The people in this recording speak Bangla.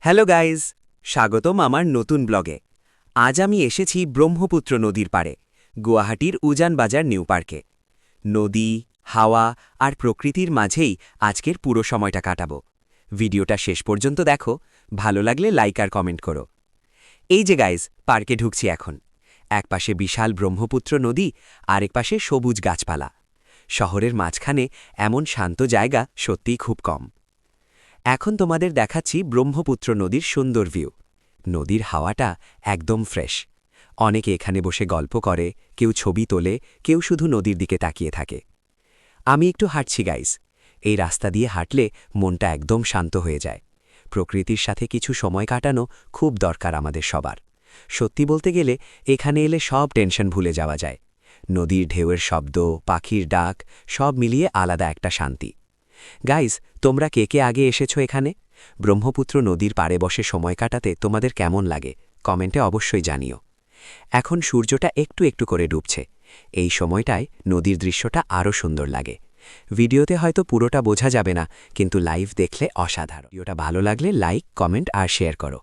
হ্যালো গাইজ, স্বাগতম আমার নতুন ব্লগে। আজ আমি এসেছি ব্রহ্মপুত্র নদীর পাড়ে, গুয়াহাটির উজানবাজার নিউ পার্কে। নদী, হাওয়া আর প্রকৃতির মাঝেই আজকের পুরো সময়টা কাটাবো। ভিডিওটা শেষ পর্যন্ত দেখো, ভালো লাগলে লাইক আর কমেন্ট করো। এই যে গাইজ, পার্কে ঢুকছি এখন। একপাশে বিশাল ব্রহ্মপুত্র নদী, আরেক পাশে সবুজ গাছপালা। শহরের মাঝখানে এমন শান্ত জায়গা সত্যিই খুব কম। এখন তোমাদের দেখাচ্ছি ব্রহ্মপুত্র নদীর সুন্দর ভিউ। নদীর হাওয়াটা একদম ফ্রেশ। অনেকে এখানে বসে গল্প করে, কেউ ছবি তোলে, কেউ শুধু নদীর দিকে তাকিয়ে থাকে। আমি একটু হাঁটছি গাইস। এই রাস্তা দিয়ে হাঁটলে মনটা একদম শান্ত হয়ে যায়। প্রকৃতির সাথে কিছু সময় কাটানো খুব দরকার আমাদের সবার। সত্যি বলতে গেলে এখানে এলে সব টেনশন ভুলে যাওয়া যায়। নদীর ঢেউয়ের শব্দ, পাখির ডাক, সব মিলিয়ে আলাদা একটা শান্তি। গাইজ, তোমরা কে কে আগে এসেছো এখানে? ব্রহ্মপুত্র নদীর পাড়ে বসে সময় কাটাতে তোমাদের কেমন লাগে কমেন্টে অবশ্যই জানিও। এখন সূর্যটা একটু একটু করে ডুবছে। এই সময়টায় নদীর দৃশ্যটা আরও সুন্দর লাগে। ভিডিওতে হয়তো পুরোটা বোঝা যাবে না, কিন্তু লাইভ দেখলে অসাধারণ। ভিডিওটা ভালো লাগলে লাইক, কমেন্ট আর শেয়ার করো।